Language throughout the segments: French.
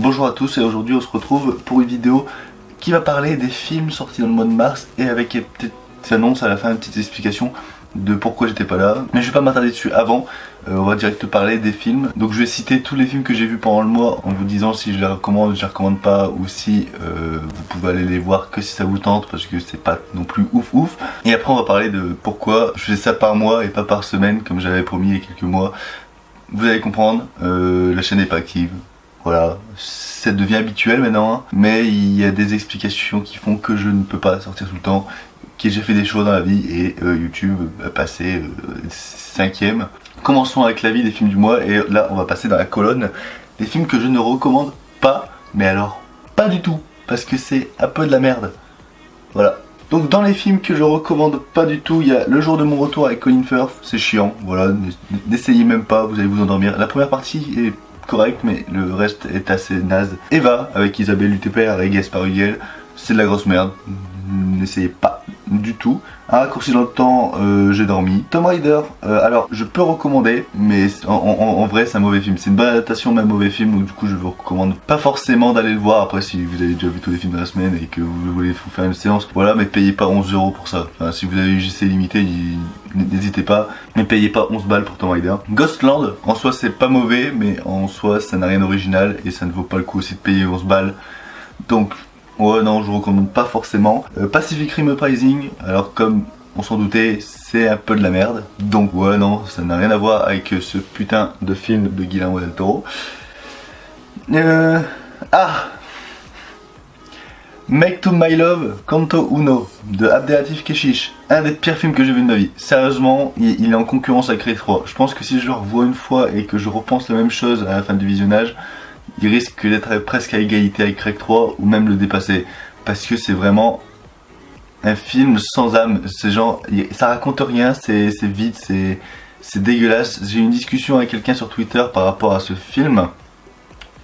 Bonjour à tous et aujourd'hui on se retrouve pour une vidéo qui va parler des films sortis dans le mois de mars et avec une petite annonce à la fin, une petite explication de pourquoi j'étais pas là. Mais je vais pas m'attarder dessus avant, on va direct parler des films. Donc je vais citer tous les films que j'ai vus pendant le mois en vous disant si je les recommande pas ou si vous pouvez aller les voir que si ça vous tente parce que c'est pas non plus ouf. Et après on va parler de pourquoi je fais ça par mois et pas par semaine comme j'avais promis il y a quelques mois. Vous allez comprendre, la chaîne n'est pas active. Voilà, ça devient habituel maintenant, hein. Mais il y a des explications qui font que je ne peux pas sortir tout le temps, que j'ai fait des choses dans la vie et YouTube a passé 5ème. Commençons avec la vie des films du mois et là on va passer dans la colonne des films que je ne recommande pas, mais alors pas du tout, parce que c'est un peu de la merde. Voilà. Donc dans les films que je recommande pas du tout, il y a Le jour de mon retour avec Colin Firth, c'est chiant, voilà, n'essayez même pas, vous allez vous endormir. La première partie est correcte, mais le reste est assez naze. Eva, avec Isabelle Huppert et Gaspard Ulliel, c'est de la grosse merde, n'essayez pas du tout. Un raccourci dans le temps, j'ai dormi. Tomb Raider, alors je peux recommander, mais en vrai c'est un mauvais film. C'est une bonne adaptation mais un mauvais film, donc du coup je vous recommande pas forcément d'aller le voir. Après si vous avez déjà vu tous les films de la semaine et que vous voulez vous faire une séance, voilà, mais payez pas 11 € pour ça. Enfin, si vous avez eu JC limité, n'hésitez pas, mais payez pas 11 balles pour Tomb Raider. Ghostland, en soi c'est pas mauvais, mais en soi ça n'a rien d'original et ça ne vaut pas le coup aussi de payer 11 balles. Donc ouais, non, je vous recommande pas forcément. Pacific Rim Uprising, alors comme on s'en doutait, c'est un peu de la merde. Donc ouais, non, ça n'a rien à voir avec ce putain de film de Guillermo del Toro. Make to My Love, Canto Uno, de Abdelatif Kechiche. Un des pires films que j'ai vu de ma vie. Sérieusement, il est en concurrence avec Craig 3. Je pense que si je le revois une fois et que je repense la même chose à la fin du visionnage, il risque d'être presque à égalité avec Craig 3 ou même le dépasser, parce que c'est vraiment un film sans âme. C'est genre, ça raconte rien, c'est vide, c'est dégueulasse. J'ai eu une discussion avec quelqu'un sur Twitter par rapport à ce film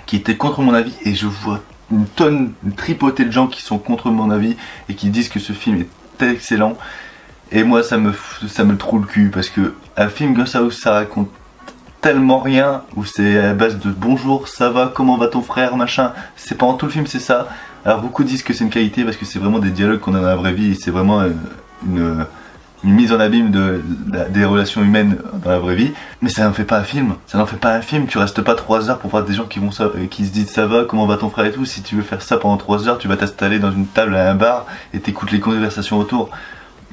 qui était contre mon avis et je vois une tripotée de gens qui sont contre mon avis et qui disent que ce film est excellent. Et moi ça me trouve le cul, parce que un film comme ça où ça raconte tellement rien, où c'est à base de bonjour, ça va, comment va ton frère, machin, c'est pendant tout le film c'est ça. Alors beaucoup disent que c'est une qualité parce que c'est vraiment des dialogues qu'on a dans la vraie vie et c'est vraiment une mise en abîme des relations humaines dans la vraie vie, mais ça n'en fait pas un film, tu restes pas 3 heures pour voir des gens qui se disent ça va, comment va ton frère et tout. Si tu veux faire ça pendant 3 heures, tu vas t'installer dans une table à un bar et t'écoutes les conversations autour.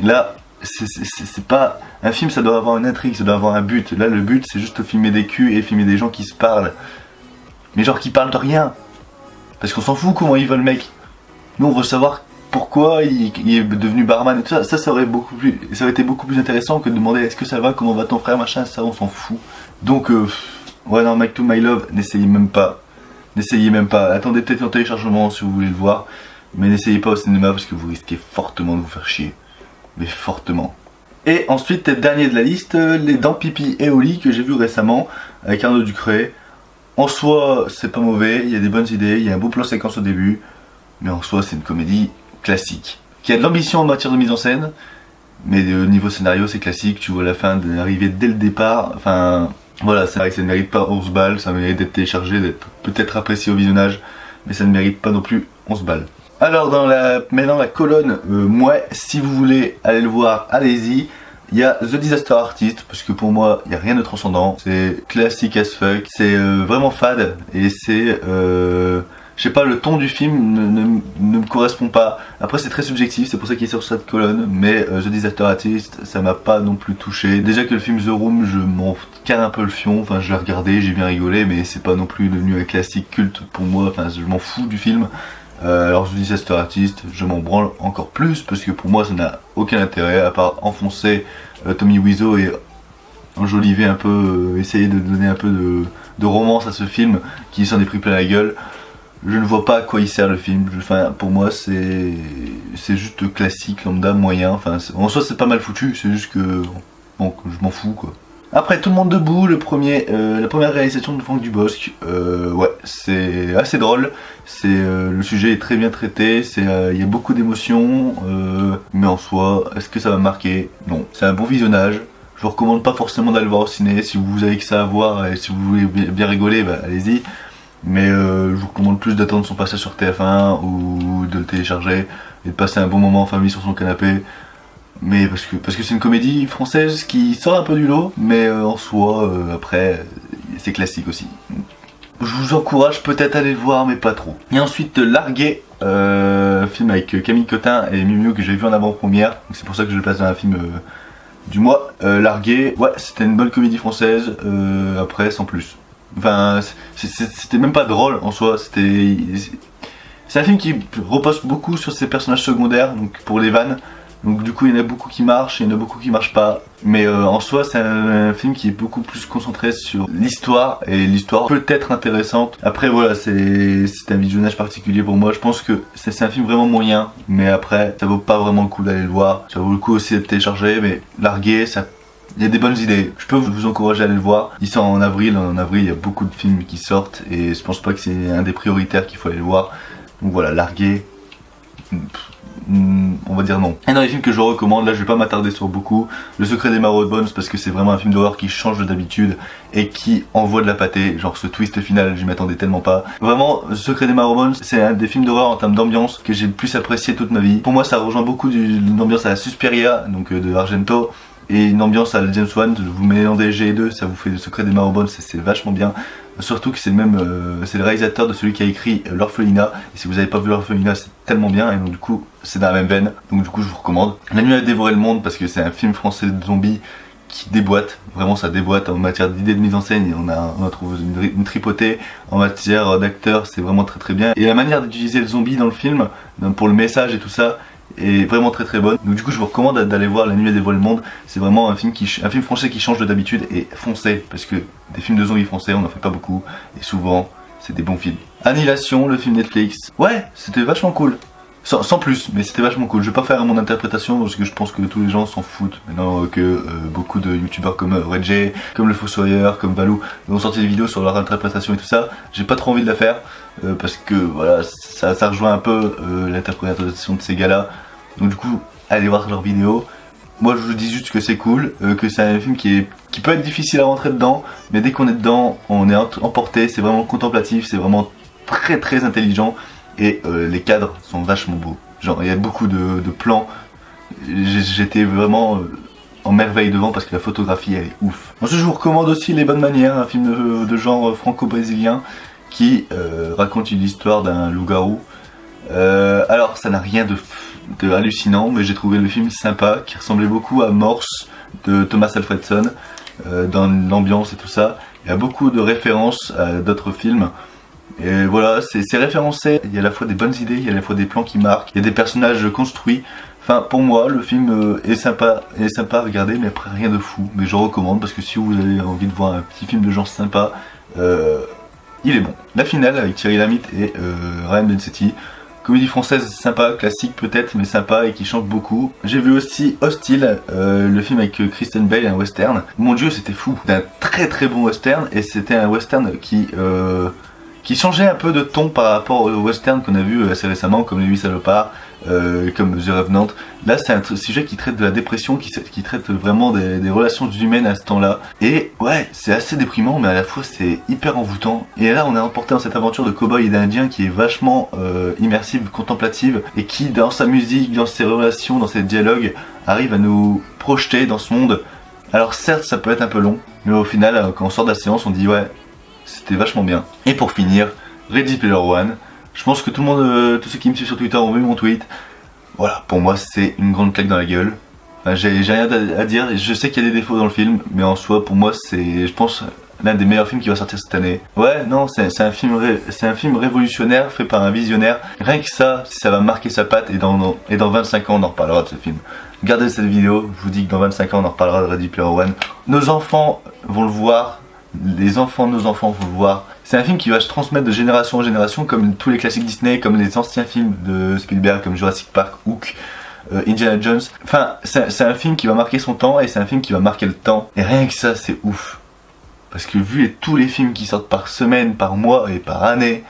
Là, c'est pas un film, ça doit avoir une intrigue, ça doit avoir un but. Là le but c'est juste de filmer des culs et filmer des gens qui se parlent, mais genre qui parlent de rien, parce qu'on s'en fout comment il va le mec. Nous on veut savoir pourquoi il est devenu barman et tout ça. Ça aurait été beaucoup plus intéressant que de demander est-ce que ça va, comment va ton frère, machin. Ça on s'en fout. Donc ouais, non, Make to My Love, n'essayez même pas, attendez peut-être en téléchargement si vous voulez le voir, mais n'essayez pas au cinéma parce que vous risquez fortement de vous faire chier. Mais fortement. Et ensuite, dernier de la liste, Les Dents Pipi et Oli que j'ai vu récemment avec Arnaud Ducré. En soi, c'est pas mauvais, il y a des bonnes idées, il y a un beau plan séquence au début, mais en soi, c'est une comédie classique qui a de l'ambition en matière de mise en scène, mais au niveau scénario, c'est classique. Tu vois la fin arriver dès le départ. Enfin, voilà, ça ne mérite pas 11 balles, ça mérite d'être téléchargé, d'être peut-être apprécié au visionnage, mais ça ne mérite pas non plus 11 balles. Alors maintenant la colonne, moi, si vous voulez aller le voir, allez-y. Il y a The Disaster Artist, parce que pour moi, il n'y a rien de transcendant. C'est classique as fuck, c'est vraiment fade, et c'est... je sais pas, le ton du film ne me correspond pas. Après c'est très subjectif, c'est pour ça qu'il est sur cette colonne, mais The Disaster Artist, ça m'a pas non plus touché. Déjà que le film The Room, je m'en carre un peu le fion, enfin je l'ai regardé, j'ai bien rigolé, mais c'est pas non plus devenu un classique culte pour moi, enfin je m'en fous du film. Alors The Disaster Artist, je m'en branle encore plus parce que pour moi ça n'a aucun intérêt à part enfoncer Tommy Wiseau et enjoliver un peu, essayer de donner un peu de romance à ce film qui s'en est pris plein la gueule. Je ne vois pas à quoi il sert le film. Enfin, pour moi c'est juste classique, lambda, moyen. Enfin, en soi c'est pas mal foutu, c'est juste que bon, je m'en fous quoi. Après Tout le monde debout, la première réalisation de Franck Dubosc, ouais, c'est assez drôle, le sujet est très bien traité, il y a beaucoup d'émotions, mais en soi, est-ce que ça va marquer? Non, c'est un bon visionnage. Je vous recommande pas forcément d'aller le voir au ciné. Si vous avez que ça à voir et si vous voulez bien rigoler, bah, allez-y. Mais je vous recommande plus d'attendre son passage sur TF1 ou de le télécharger et de passer un bon moment en famille sur son canapé. Mais parce que c'est une comédie française qui sort un peu du lot, mais en soi, après, c'est classique aussi. Je vous encourage peut-être à aller le voir, mais pas trop. Et ensuite, Largué, film avec Camille Cotin et Miu Miu que j'ai vu en avant-première. C'est pour ça que je le place dans un film du mois. Largué, ouais, c'était une bonne comédie française, après, sans plus. Enfin, c'était même pas drôle en soi, c'est un film qui repose beaucoup sur ses personnages secondaires, donc pour les vannes. Donc du coup il y en a beaucoup qui marchent et il y en a beaucoup qui marchent pas. Mais en soi c'est un film qui est beaucoup plus concentré sur l'histoire. Et l'histoire peut être intéressante. Après voilà, c'est un visionnage particulier pour moi. Je pense que c'est un film vraiment moyen. Mais après ça vaut pas vraiment le coup d'aller le voir. Ça vaut le coup aussi d'être téléchargé. Mais Largué, il y a des bonnes idées. Je peux vous encourager à aller le voir. Il sort en avril. En avril il y a beaucoup de films qui sortent. Et je pense pas que c'est un des prioritaires qu'il faut aller le voir. Donc voilà, Largué, on va dire non. Et dans les films que je recommande, là je vais pas m'attarder sur beaucoup. Le Secret des Marrow Bones, parce que c'est vraiment un film d'horreur qui change d'habitude et qui envoie de la pâtée. Genre ce twist final, je m'attendais tellement pas. Vraiment, Le Secret des Marrow Bones, c'est un des films d'horreur en termes d'ambiance que j'ai le plus apprécié toute ma vie. Pour moi ça rejoint beaucoup d'une ambiance à la Suspiria, donc de Argento, et une ambiance à la James Wan. Vous mélangez les G2, ça vous fait Le Secret des Marrow Bones, c'est vachement bien. Surtout que c'est le réalisateur de celui qui a écrit L'Orphelinat. Et si vous n'avez pas vu L'Orphelinat, c'est tellement bien. Et donc du coup, c'est dans la même veine. Donc du coup, je vous recommande. La nuit a dévoré le monde, parce que c'est un film français de zombies qui déboîte. Vraiment, ça déboîte en matière d'idées de mise en scène. Et on a trouvé une tripotée. En matière d'acteurs, c'est vraiment très très bien. Et la manière d'utiliser le zombie dans le film, pour le message et tout ça, est vraiment très très bonne. Donc du coup je vous recommande d'aller voir La Nuit a dévoré le monde. C'est vraiment un film français qui change d'habitude, et foncez, parce que des films de zombies français on en fait pas beaucoup et souvent c'est des bons films. Annihilation, le film Netflix. Ouais, c'était vachement cool. Sans plus, mais c'était vachement cool. Je vais pas faire mon interprétation parce que je pense que tous les gens s'en foutent. Maintenant que beaucoup de youtubeurs comme Reggie, comme le Fossoyeur, comme Valou ont sorti des vidéos sur leur interprétation et tout ça, j'ai pas trop envie de la faire parce que voilà, ça rejoint un peu l'interprétation de ces gars-là. Donc du coup, allez voir leurs vidéos. Moi je vous dis juste que c'est cool, que c'est un film qui peut être difficile à rentrer dedans, mais dès qu'on est dedans, on est emporté, c'est vraiment contemplatif, c'est vraiment très très intelligent. Et les cadres sont vachement beaux. Genre il y a beaucoup de plans. J'étais vraiment en merveille devant parce que la photographie elle est ouf. Ensuite je vous recommande aussi Les Bonnes Manières, un film de genre franco-brésilien qui raconte une histoire d'un loup-garou. Alors ça n'a rien de hallucinant, mais j'ai trouvé le film sympa, qui ressemblait beaucoup à Morse de Thomas Alfredson dans l'ambiance et tout ça. Il y a beaucoup de références à d'autres films. Et voilà, c'est référencé, il y a à la fois des bonnes idées, il y a à la fois des plans qui marquent, il y a des personnages construits. Enfin, pour moi, le film est sympa à regarder, mais après rien de fou. Mais je recommande parce que si vous avez envie de voir un petit film de genre sympa, il est bon. La Finale avec Thierry Lhermitte et Ryan Bensetti. Comédie française sympa, classique peut-être, mais sympa et qui chante beaucoup. J'ai vu aussi Hostile, le film avec Kristen Bell, un western. Mon dieu, c'était fou. C'était un très très bon western, et c'était un western qui changeait un peu de ton par rapport au western qu'on a vu assez récemment, comme Les 8 Salopards, comme The Revenant. Là c'est un sujet qui traite de la dépression, qui traite vraiment des relations humaines à ce temps-là. Et ouais, c'est assez déprimant, mais à la fois c'est hyper envoûtant. Et là on est emporté dans cette aventure de cow-boy et d'indien qui est vachement immersive, contemplative, et qui dans sa musique, dans ses relations, dans ses dialogues, arrive à nous projeter dans ce monde. Alors certes ça peut être un peu long, mais au final quand on sort de la séance on dit ouais, c'était vachement bien. Et pour finir, Ready Player One. Je pense que tout le monde, tous ceux qui me suivent sur Twitter ont vu mon tweet. Voilà, pour moi c'est une grande claque dans la gueule. Enfin, j'ai rien à dire. Je sais qu'il y a des défauts dans le film, mais en soi pour moi c'est, je pense, l'un des meilleurs films qui va sortir cette année. Ouais, non, c'est un film révolutionnaire fait par un visionnaire. Rien que ça, si ça va marquer sa patte, et dans 25 ans on en reparlera de ce film. Regardez cette vidéo, je vous dis que dans 25 ans on en reparlera de Ready Player One. Nos enfants vont le voir. Les enfants de nos enfants vont le voir. C'est un film qui va se transmettre de génération en génération, comme tous les classiques Disney, comme les anciens films de Spielberg, comme Jurassic Park, Hook, Indiana Jones. Enfin, c'est un film qui va marquer son temps, et c'est un film qui va marquer le temps. Et rien que ça, c'est ouf. Parce que vu tous les films qui sortent par semaine, par mois et par année,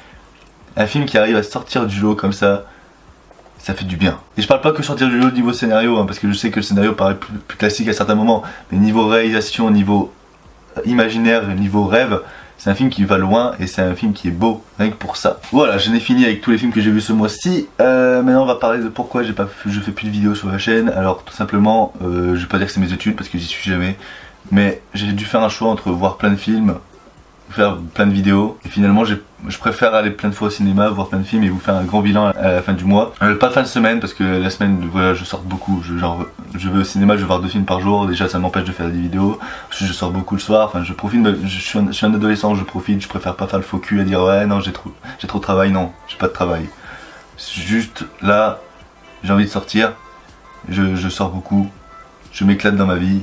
un film qui arrive à sortir du lot comme ça fait du bien. Et je parle pas que sortir du lot niveau scénario, hein, parce que je sais que le scénario paraît plus classique à certains moments, mais niveau réalisation, niveau imaginaire, niveau rêve, C'est un film qui va loin et c'est un film qui est beau, rien que pour ça. Voilà, je n'ai fini avec tous les films que j'ai vus ce mois-ci. Maintenant on va parler de pourquoi je fais plus de vidéos sur la chaîne. Alors tout simplement, je vais pas dire que c'est mes études parce que j'y suis jamais. Mais j'ai dû faire un choix entre voir plein de films, faire plein de vidéos, et finalement je préfère aller plein de fois au cinéma, voir plein de films et vous faire un grand bilan à la fin du mois. Pas fin de semaine parce que la semaine, voilà, je sors beaucoup, je vais au cinéma, je vais voir 2 films par jour, déjà ça m'empêche de faire des vidéos. Ensuite je sors beaucoup le soir, enfin je profite, je suis un adolescent, je profite, je préfère pas faire le faux cul à dire ouais non j'ai trop de travail, non, j'ai pas de travail. C'est juste là, j'ai envie de sortir, je sors beaucoup, je m'éclate dans ma vie.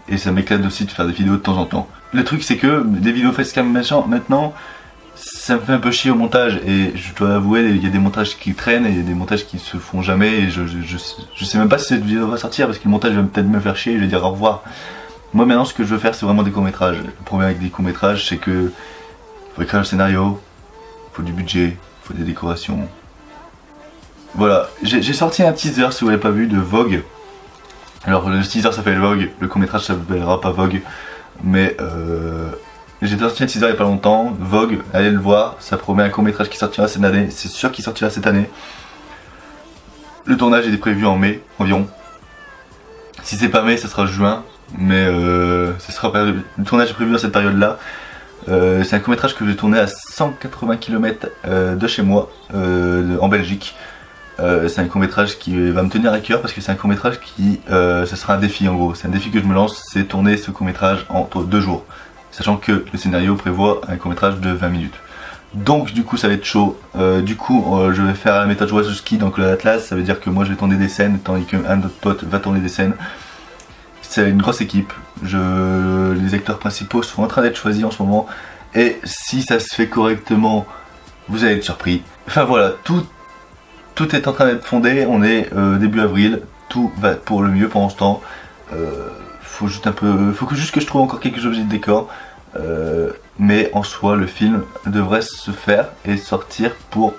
Et ça m'éclate aussi de faire des vidéos de temps en temps. Le truc c'est que des vidéos facecam maintenant, ça me fait un peu chier au montage. Et je dois avouer, il y a des montages qui traînent et il y a des montages qui se font jamais. Et je sais même pas si cette vidéo va sortir parce que le montage va peut-être me faire chier et je vais dire au revoir. Moi maintenant ce que je veux faire c'est vraiment des courts-métrages. Le problème avec des courts-métrages c'est que faut écrire le scénario, faut du budget, faut des décorations. Voilà, j'ai sorti un teaser si vous l'avez pas vu de Vogue. Alors le teaser s'appelle Vogue, le court-métrage s'appellera pas Vogue, mais j'ai sorti un teaser il y a pas longtemps, Vogue, allez le voir, ça promet un court-métrage qui sortira cette année, c'est sûr qu'il sortira cette année. Le tournage est prévu en mai environ. Si c'est pas mai, ça sera juin, mais le tournage est prévu dans cette période-là. C'est un court-métrage que j'ai tourné à 180 km de chez moi, en Belgique. C'est un court-métrage qui va me tenir à cœur parce que c'est un court-métrage qui, ce sera un défi en gros. C'est un défi que je me lance, c'est tourner ce court-métrage en 2 jours. Sachant que le scénario prévoit un court-métrage de 20 minutes. Donc du coup ça va être chaud. Je vais faire la méthode Wachowski dans Cloud Atlas. Ça veut dire que moi je vais tourner des scènes tandis qu'un autre pote va tourner des scènes. C'est une grosse équipe. Les acteurs principaux sont en train d'être choisis en ce moment. Et si ça se fait correctement, vous allez être surpris. Enfin voilà, tout est en train d'être fondé, on est début avril, tout va pour le mieux pendant ce temps. Faut juste que je trouve encore quelques objets de décor. Mais en soi, le film devrait se faire et sortir pour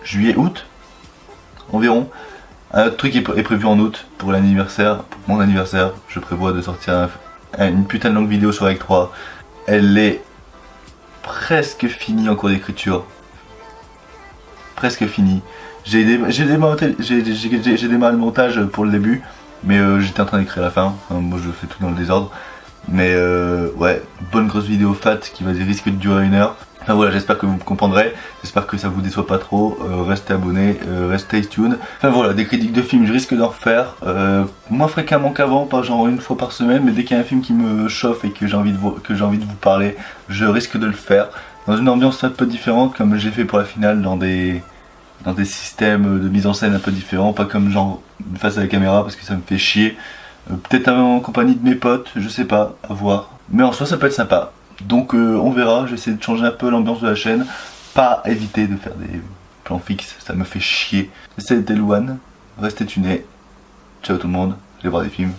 juillet-août environ. Un autre truc est prévu en août pour l'anniversaire, pour mon anniversaire. Je prévois de sortir une putain de longue vidéo sur Rec 3. Elle est presque finie en cours d'écriture. Presque finie. J'ai démarré le montage pour le début, mais j'étais en train d'écrire la fin. Enfin, moi je fais tout dans le désordre. Mais ouais, bonne grosse vidéo fat qui risque de durer 1 heure. Enfin voilà, j'espère que vous me comprendrez, j'espère que ça vous déçoit pas trop, restez abonnés, restez tuned. Enfin voilà, des critiques de films, je risque d'en refaire, moins fréquemment qu'avant, pas genre 1 fois par semaine, mais dès qu'il y a un film qui me chauffe et que j'ai envie de vous parler, je risque de le faire. Dans une ambiance un peu différente, comme j'ai fait pour la finale, dans des systèmes de mise en scène un peu différents, pas comme genre face à la caméra parce que ça me fait chier. Peut-être en compagnie de mes potes, je sais pas, à voir. Mais en soi ça peut être sympa. Donc on verra, j'essaie de changer un peu l'ambiance de la chaîne. Pas éviter de faire des plans fixes, ça me fait chier. C'était Louane, restez tunés. Ciao tout le monde, allez voir des films.